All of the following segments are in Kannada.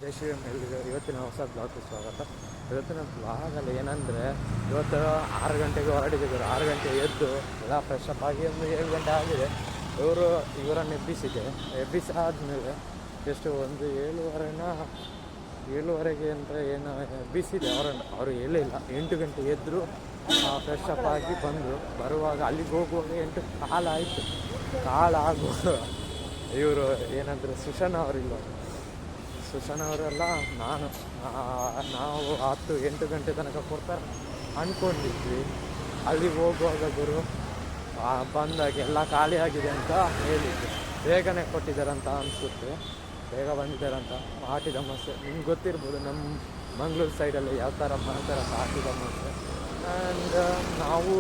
ಜೈ ಶ್ರೀರಾಮ್ ಎಲ್ಲಿಗೆ ಇವತ್ತಿನ ಹೊಸ ಬ್ಲಾಗ್ಗೆ ಸ್ವಾಗತ. ಇವತ್ತಿನ ಬ್ಲಾಗಲ್ಲಿ ಏನಂದರೆ, ಇವತ್ತು 6 ಗಂಟೆಗೆ ಹೊರಟಿದ್ದರು. 6 ಗಂಟೆ ಎದ್ದು ಎಲ್ಲ ಫ್ರೆಶ್ ಅಪ್ ಆಗಿ ಒಂದು 7 ಗಂಟೆ ಆಗಿದೆ. ಇವರನ್ನು ಎಬ್ಬಿಸಾದ್ಮೇಲೆ ಎಷ್ಟು ಒಂದು 7:30 ಅಂತ ಏನು ಎಬ್ಬಿಸಿದೆ ಅವರು ಹೇಳಿಲ್ಲ. 8 ಗಂಟೆ ಎದ್ದರು, ಫ್ರೆಶ್ ಅಪ್ ಆಗಿ ಬರುವಾಗ ಅಲ್ಲಿಗೆ ಹೋಗುವಾಗ 8 ಕಾಲು ಆಗುವಾಗ ಇವರು ಏನಂದರೆ ಸುಶಾನ್ ಅವರೆಲ್ಲ ನಾವು 10-8 ಗಂಟೆ ತನಕ ಕೊಡ್ತಾರೆ ಅಂದ್ಕೊಂಡಿದ್ವಿ. ಅಲ್ಲಿಗೆ ಹೋಗುವಾಗ ಗುರು ಬಂದಾಗ ಎಲ್ಲ ಖಾಲಿ ಆಗಿದೆ ಅಂತ ಹೇಳಿದ್ವಿ. ಬೇಗನೆ ಕೊಟ್ಟಿದ್ದಾರಂತ ಅನಿಸುತ್ತೆ, ಬೇಗ ಬಂದಿದ್ದಾರಂತ. ಆಟಿ ದಮಸೆ ನಿಮ್ಗೆ ಗೊತ್ತಿರ್ಬೋದು, ನಮ್ಮ ಮಂಗಳೂರು ಸೈಡಲ್ಲಿ ಯಾವ ಥರ ಮಾಡ್ತಾರೆ ಆಟಿ ದಮಸೆ. ಆ್ಯಂಡ್ ನಾವು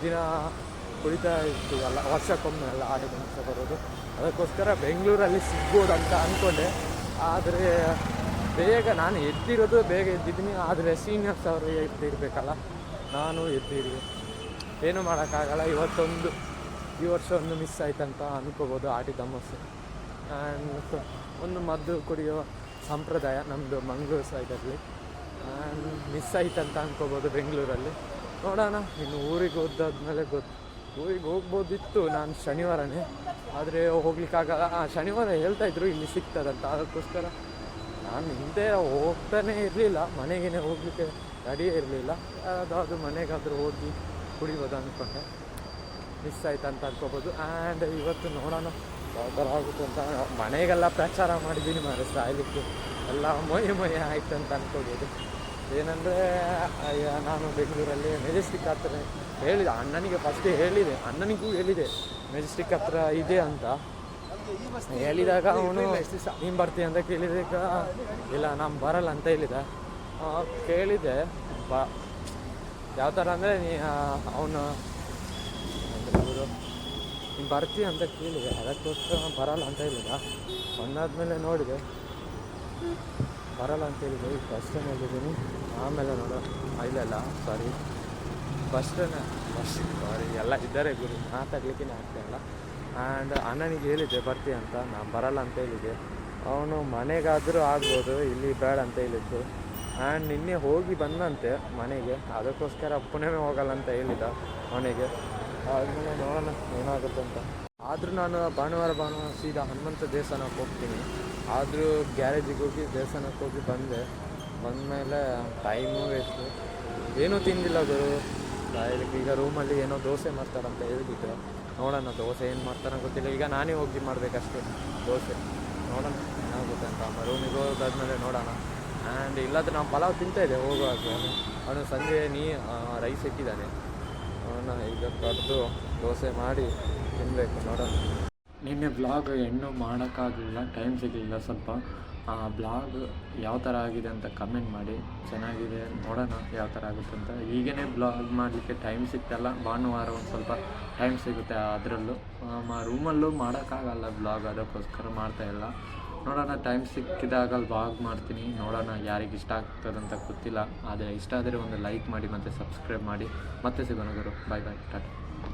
ದಿನ ಕುಡಿತಾ ಇರ್ತೀವಲ್ಲ, ವರ್ಷಕ್ಕೊಮ್ಮೆ ಎಲ್ಲ ಆಟಿ ದಮಸೆ ಬರೋದು. ಅದಕ್ಕೋಸ್ಕರ ಬೆಂಗಳೂರಲ್ಲಿ ಸಿಗ್ಬೋದಂತ ಅಂದ್ಕೊಂಡೆ. ಆದರೆ ನಾನು ಎದ್ದಿರೋದು ಬೇಗ ಎದ್ದಿದ್ದೀನಿ. ಆದರೆ ಸೀನಿಯರ್ಸ್ ಅವರು ಎದ್ದಿರಬೇಕಲ್ಲ, ನಾನು ಎದ್ದಿದ್ದೀನಿ. ಏನೂ ಮಾಡೋಕ್ಕಾಗಲ್ಲ. ಈ ವರ್ಷ ಒಂದು ಮಿಸ್ ಆಯ್ತಂತ ಅಂದ್ಕೋಬೋದು ಆಟಿ ದಮಸೆ. ಆ್ಯಂಡ್ ಒಂದು ಮದ್ದು ಕುಡಿಯೋ ಸಂಪ್ರದಾಯ ನಮ್ಮದು ಮಂಗಳೂರು ಸೈಡಲ್ಲಿ. ಆ್ಯಂಡ್ ಮಿಸ್ ಆಯ್ತಂತ ಅಂದ್ಕೋಬೋದು ಬೆಂಗಳೂರಲ್ಲಿ. ನೋಡೋಣ, ಇನ್ನು ಊರಿಗೆ ಹೋದಾದ್ಮೇಲೆ ಊರಿಗೆ ಹೋಗ್ಬೋದಿತ್ತು ನಾನು ಶನಿವಾರನೇ, ಆದರೆ ಹೋಗ್ಲಿಕ್ಕಾಗಲ್ಲ. ಶನಿವಾರ ಹೇಳ್ತಾಯಿದ್ರು ಇಲ್ಲಿ ಸಿಗ್ತದಂತ. ಅದಕ್ಕೋಸ್ಕರ ನಾನು ಹಿಂದೆ ಹೋಗ್ತಾನೇ ಇರಲಿಲ್ಲ, ಮನೆಗೇ ಹೋಗಲಿಕ್ಕೆ ರೆಡಿಯೇ ಇರಲಿಲ್ಲ. ಯಾವುದಾದ್ರೂ ಮನೆಗಾದರೂ ಹೋಗಿ ಕುಡಿಬೋದು ಅಂದ್ಕೊಂಡೆ. ಮಿಸ್ ಆಯ್ತಂತ ಅಂದ್ಕೋಬೋದು. ಆ್ಯಂಡ್ ಇವತ್ತು ನೋಡೋಣ ಯಾವ ಥರ ಆಗುತ್ತೆ ಅಂತ. ಮನೆಗೆಲ್ಲ ಪ್ರಚಾರ ಮಾಡಿದ್ದೀನಿ ಸಾಯಲಿಕ್ಕೆ ಎಲ್ಲ ಮೊಯ್ಯ ಆಯ್ತು ಅಂತ ಅಂದ್ಕೋಬೋದು. ಏನಂದರೆ ನಾನು ಬೆಂಗಳೂರಲ್ಲಿ ಮೆಜೆಸ್ಟಿಕ್ ಹತ್ರ ಹೇಳಿದೆ ಅಣ್ಣನಿಗೆ, ಅಣ್ಣನಿಗೂ ಹೇಳಿದೆ ಮೆಜೆಸ್ಟಿಕ್ ಹತ್ರ ಇದೆ ಅಂತ ಹೇಳಿದಾಗ ಅವನು ನೀನು ಬರ್ತೀಯ ಅಂತ ಕೇಳಿದಾಗ ಇಲ್ಲ ನಾನು ಬರಲ್ಲ ಅಂತ ಹೇಳಿದೆ. ಕೇಳಿದೆ ಯಾವ ಥರ ಅಂದರೆ ಅವನು ನೀನು ಬರ್ತೀಯ ಅಂತ ಕೇಳಿದೆ. ಅದಕ್ಕೋಸ್ಕರ ಬರಲ್ಲ ಅಂತ ಹೇಳಿದ. ಬಂದಾದ್ಮೇಲೆ ನೋಡಿದೆ ಬರಲ್ಲ ಅಂತ ಹೇಳಿದೆ. ಈಗ ಬಸ್ ಸ್ಟ್ಯಾಂಡಲ್ಲಿದ್ದೀನಿ, ಆಮೇಲೆ ಇಲ್ಲ ಬಸ್ ಎಲ್ಲ ಇದ್ದಾರೆ ಗುರು, ಮಾತಾಡ್ಲಿಕ್ಕೆ ಆಗ್ತಾಯಿಲ್ಲ. ಆ್ಯಂಡ್ ಅಣ್ಣನಿಗೆ ಹೇಳಿದ್ದೆ ಬರ್ತೀಯ ಅಂತ, ನಾನು ಬರಲ್ಲ ಅಂತ ಹೇಳಿದ್ದೆ. ಅವನು ಮನೆಗಾದರೂ ಆಗ್ಬೋದು, ಇಲ್ಲಿ ಬೇಡ ಅಂತ ಹೇಳಿದ್ದು. ಆ್ಯಂಡ್ ನಿನ್ನೆ ಹೋಗಿ ಬಂದಂತೆ ಮನೆಗೆ, ಅದಕ್ಕೋಸ್ಕರ ಪುಣೆ ಹೋಗಲ್ಲ ಅಂತ ಹೇಳಿದ ಮನೆಗೆ. ಆದಮೇಲೆ ನೋಡೋಣ ಏನಾಗುತ್ತೆ ಅಂತ. ಆದರೂ ನಾನು ಭಾನುವಾರ ಸೀದಾ ಹನುಮಂತ ದೇವಸ್ಥಾನಕ್ಕೆ ಹೋಗ್ತೀನಿ. ಆದರೂ ಗ್ಯಾರೇಜಿಗೆ ಹೋಗಿ ದೇವಸ್ಥಾನಕ್ಕೆ ಹೋಗಿ ಬಂದಮೇಲೆ ಟೈಮು ವೇಸ್ಟು, ಏನೂ ತಿಂದಿಲ್ಲ ಗುರು. ಈಗ ರೂಮಲ್ಲಿ ಏನೋ ದೋಸೆ ಮಾಡ್ತಾರಂತ ಹೇಳಿದ್ರು. ನೋಡೋಣ ದೋಸೆ ಏನು ಮಾಡ್ತಾರೋ ಗೊತ್ತಿಲ್ಲ. ಈಗ ನಾನೇ ಹೋಗಿ ಮಾಡಬೇಕಷ್ಟೇ ದೋಸೆ. ನೋಡೋಣ ಏನಾಗುತ್ತೆ ಅಂತ. ರೂಮಿಗೆ ಹೋದಾದ್ಮೇಲೆ ನೋಡೋಣ. ಆ್ಯಂಡ್ ಇಲ್ಲಾಂದರೆ ನಾವು ಪಲಾವ್ ತಿಂತಾಯಿದ್ದೆ ಹೋಗುವಾಗ. ಅವನು ಸಂಜೆ ರೈಸ್ ಇಟ್ಟಿದ್ದಾನೆ, ಅವನು ಈಗ ಕರೆದು ದೋಸೆ ಮಾಡಿ ತಿನ್ನಬೇಕು. ನೋಡೋಣ. ನಿನ್ನೆ ಬ್ಲಾಗ್ ಇನ್ನೂ ಮಾಡೋಕ್ಕಾಗಲಿಲ್ಲ, ಟೈಮ್ ಸಿಗಲಿಲ್ಲ ಸ್ವಲ್ಪ. ಬ್ಲಾಗ್ ಯಾವ ಥರ ಆಗಿದೆ ಅಂತ ಕಮೆಂಟ್ ಮಾಡಿ. ಚೆನ್ನಾಗಿದೆ, ನೋಡೋಣ ಯಾವ ಥರ ಆಗುತ್ತೆ ಅಂತ. ಈಗೇ ಬ್ಲಾಗ್ ಮಾಡಲಿಕ್ಕೆ ಟೈಮ್ ಸಿಗ್ತಲ್ಲ. ಭಾನುವಾರ ಒಂದು ಸ್ವಲ್ಪ ಟೈಮ್ ಸಿಗುತ್ತೆ. ಅದರಲ್ಲೂ ರೂಮಲ್ಲೂ ಮಾಡೋಕ್ಕಾಗಲ್ಲ ಬ್ಲಾಗ್, ಅದಕ್ಕೋಸ್ಕರ ಮಾಡ್ತಾಯಿಲ್ಲ. ನೋಡೋಣ, ಟೈಮ್ ಸಿಕ್ಕಿದಾಗ ಬ್ಲಾಗ್ ಮಾಡ್ತೀನಿ. ನೋಡೋಣ ಯಾರಿಗೆ ಇಷ್ಟ ಆಗ್ತದಂತ ಗೊತ್ತಿಲ್ಲ. ಆದರೆ ಇಷ್ಟ ಆದರೆ ಒಂದು ಲೈಕ್ ಮಾಡಿ ಮತ್ತು ಸಬ್ಸ್ಕ್ರೈಬ್ ಮಾಡಿ. ಮತ್ತೆ ಸಿಗೋಣ ಗುರು. ಬಾಯ್ ಟಾಟಾ.